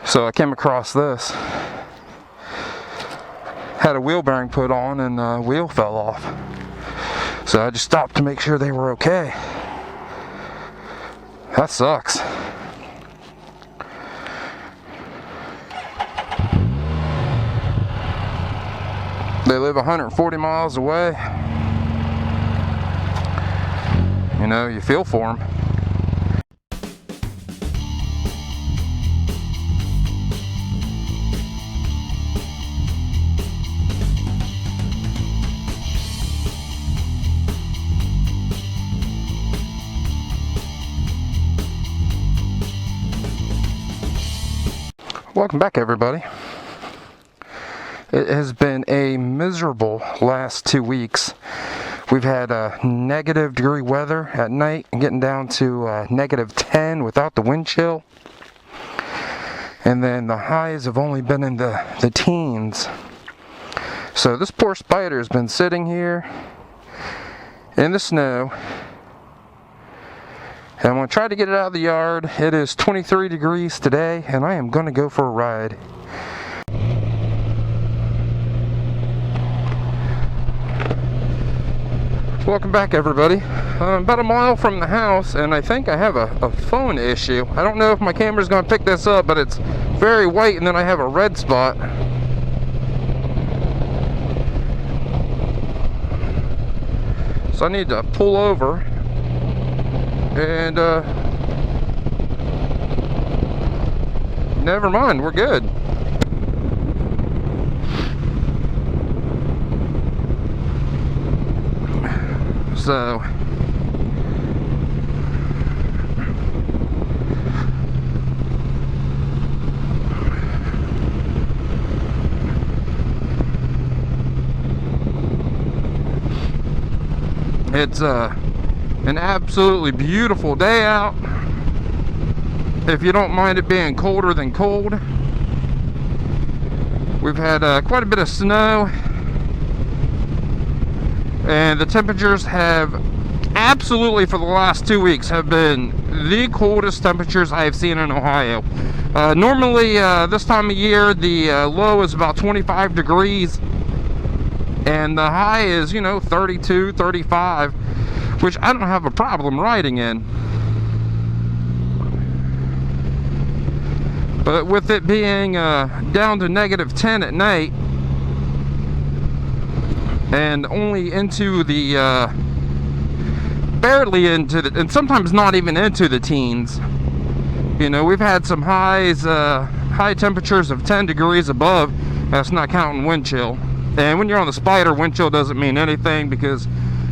So I came across this. Had a wheel bearing put on and the wheel fell off. So I just stopped to make sure they were okay. That sucks. They live 140 miles away. You know, you feel for them. Welcome back, everybody. It has been a miserable last 2 weeks. We've had negative degree weather at night, getting down to negative 10 without the wind chill. And then the highs have only been in the teens. So this poor spider has been sitting here in the snow. And I'm going to try to get it out of the yard. It is 23 degrees today, and I am going to go for a ride. Welcome back, everybody. I'm about a mile from the house, and I think I have a phone issue. I don't know if my camera's going to pick this up, but it's very white, and then I have a red spot. So I need to pull over. And never mind, we're good. So it's an absolutely beautiful day out, if you don't mind it being colder than cold. We've had quite a bit of snow, and the temperatures have absolutely, for the last 2 weeks, have been the coldest temperatures I've seen in Ohio. Normally this time of year the low is about 25 degrees and the high is, you know, 32, 35, which I don't have a problem riding in. But with it being down to negative 10 at night and only into the barely into the, and sometimes not even into the teens, you know, we've had some highs, high temperatures of 10 degrees above. That's not counting wind chill. And when you're on the Spyder, wind chill doesn't mean anything because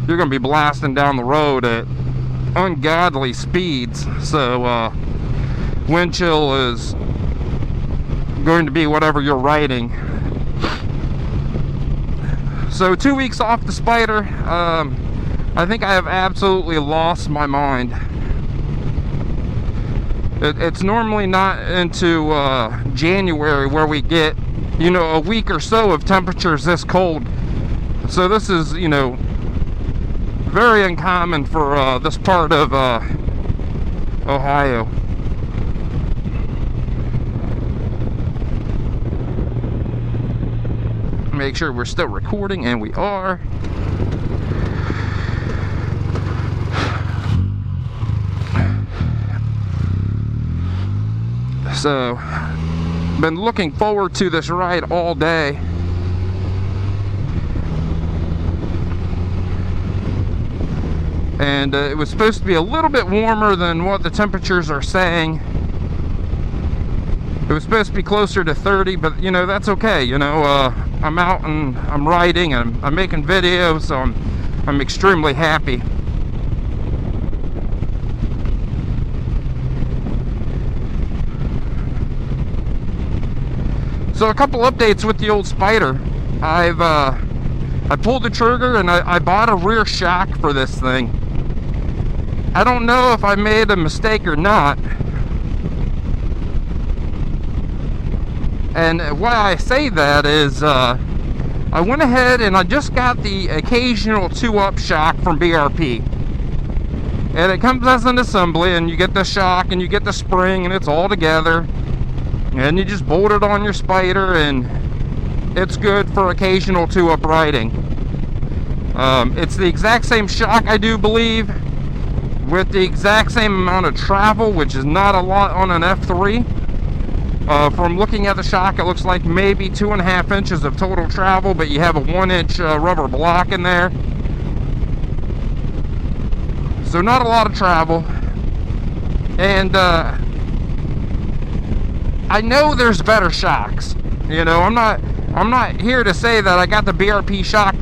you're going to be blasting down the road at ungodly speeds. So wind chill is going to be whatever you're riding. So 2 weeks off the Spyder, I think I have absolutely lost my mind. It's normally not into January where we get, you know, a week or so of temperatures this cold. So this is, you know, very uncommon for this part of Ohio. Make sure we're still recording, and we are. So, been looking forward to this ride all day. And it was supposed to be a little bit warmer than what the temperatures are saying. It was supposed to be closer to 30, but you know, that's okay. You know, I'm out and I'm riding and I'm making videos, so I'm extremely happy. So a couple updates with the old Spyder. I pulled the trigger and I bought a rear shock for this thing. I don't know if I made a mistake or not. And why I say that is I went ahead and I just got the occasional 2-up shock from BRP. And it comes as an assembly, and you get the shock and you get the spring and it's all together. and you just bolt it on your Spyder, and it's good for occasional 2-up riding. It's the exact same shock, I do believe, with the exact same amount of travel, which is not a lot on an F3. From looking at the shock, it looks like maybe 2.5 inches of total travel, but you have a 1-inch rubber block in there. So not a lot of travel. And I know there's better shocks. You know, I'm not here to say that I got the BRP shock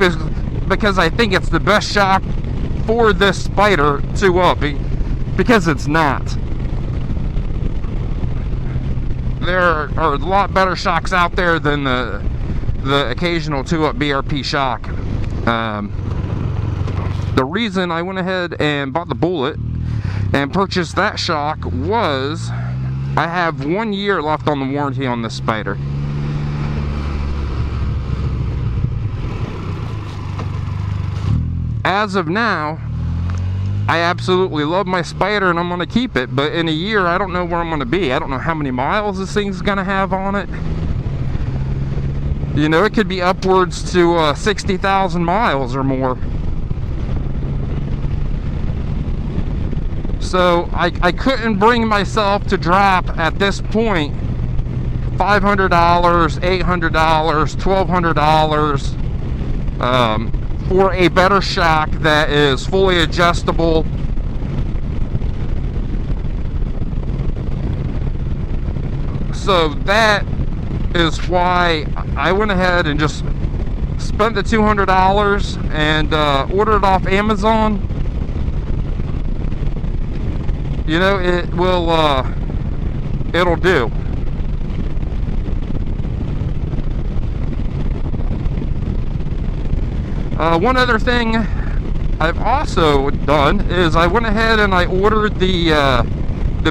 because I think it's the best shock for this Spyder 2-up, because it's not. There are a lot better shocks out there than the occasional 2-up BRP shock. The reason I went ahead and bought the Bullet and purchased that shock was I have 1 year left on the warranty on this Spyder. As of now, I absolutely love my Spyder and I'm going to keep it, but in a year I don't know where I'm going to be. I don't know how many miles this thing's going to have on it. You know, it could be upwards to 60,000 miles or more. So I couldn't bring myself to drop at this point $500, $800, $1,200 for a better shock that is fully adjustable. So that is why I went ahead and just spent the $200 and ordered it off Amazon. You know, it will it'll do. One other thing I've also done is I went ahead and I ordered the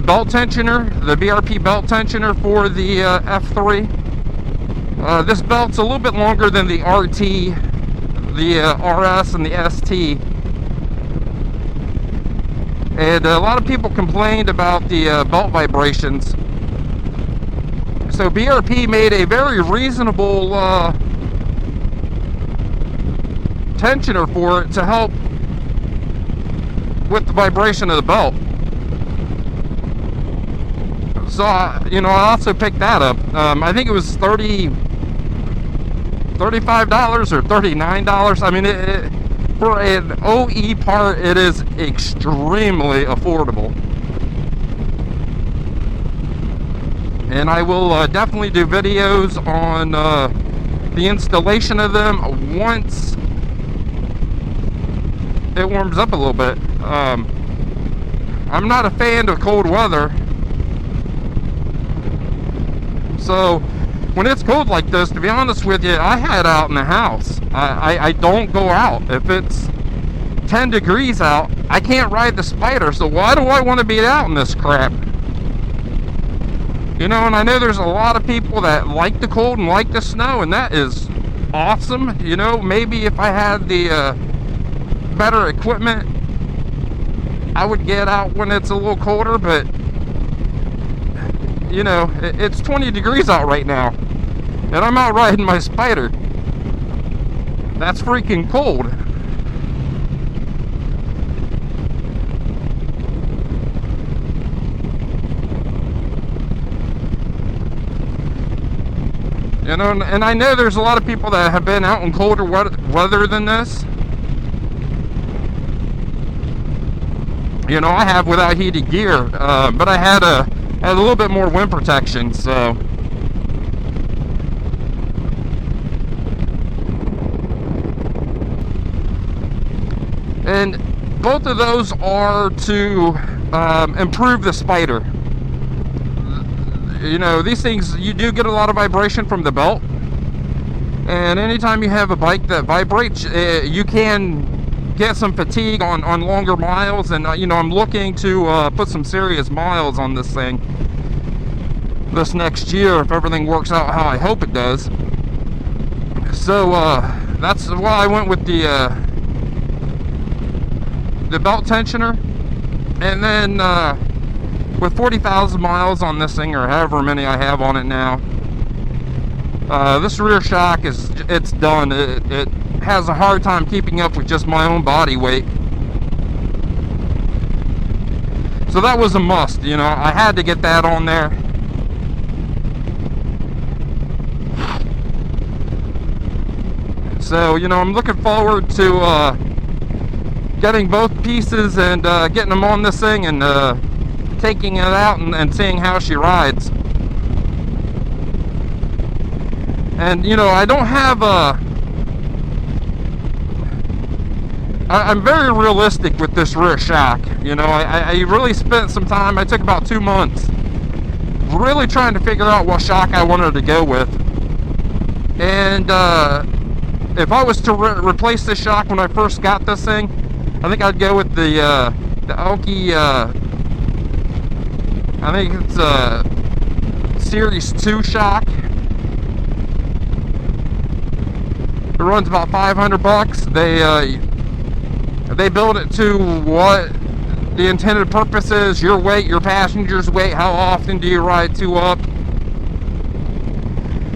belt tensioner, the BRP belt tensioner for the F3. This belt's a little bit longer than the RT, the RS, and the ST. And a lot of people complained about the belt vibrations. So BRP made a very reasonable tensioner for it to help with the vibration of the belt. So you know, I also picked that up. I think it was $35 or $39. I mean, for an OE part, it is extremely affordable. And I will definitely do videos on the installation of them once it warms up a little bit. I'm not a fan of cold weather, so when it's cold like this, to be honest with you, I head out in the house. I don't go out. If it's 10 degrees out, I can't ride the Spyder, so why do I want to be out in this crap? You know, and I know there's a lot of people that like the cold and like the snow, and that is awesome. You know, maybe if I had the better equipment, I would get out when it's a little colder, but you know, it's 20 degrees out right now, and I'm out riding my Spyder. That's freaking cold. You know, and I know there's a lot of people that have been out in colder weather than this. You know, I have without heated gear, but I had a little bit more wind protection, so. And both of those are to improve the Spyder. You know, these things, you do get a lot of vibration from the belt, and anytime you have a bike that vibrates, you can get some fatigue on longer miles. And you know, I'm looking to put some serious miles on this thing this next year if everything works out how I hope it does. So that's why I went with the belt tensioner. And then with 40,000 miles on this thing, or however many I have on it now, this rear shock it's done. It has a hard time keeping up with just my own body weight. So that was a must, you know. I had to get that on there. So, you know, I'm looking forward to getting both pieces and getting them on this thing and taking it out and seeing how she rides. And, you know, I don't have I'm very realistic with this rear shock. You know, I really spent some time. I took about 2 months really trying to figure out what shock I wanted to go with. And if I was to replace this shock when I first got this thing, I think I'd go with the Aoki, I think it's Series 2 shock. It runs about $500. They build it to what the intended purpose is: your weight, your passenger's weight, how often do you ride 2 up.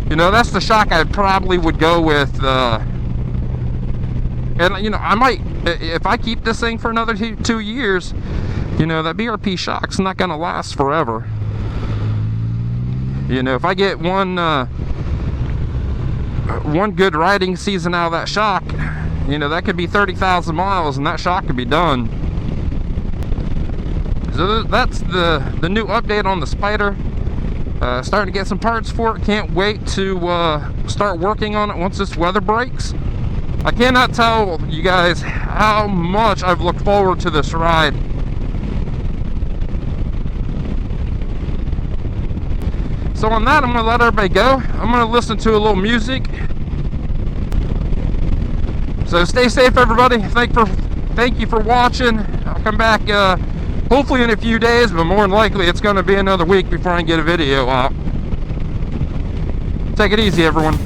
You know, that's the shock I probably would go with. And, you know, I might, if I keep this thing for another 2 years, you know, that BRP shock's not going to last forever. You know, if I get one good riding season out of that shock, you know, that could be 30,000 miles and that shock could be done. So that's the new update on the Spyder. Starting to get some parts for it. Can't wait to start working on it once this weather breaks. I cannot tell you guys how much I've looked forward to this ride. So on that, I'm going to let everybody go. I'm going to listen to a little music. So stay safe, everybody. Thank you for watching. I'll come back hopefully in a few days, but more than likely it's going to be another week before I can get a video out. Take it easy, everyone.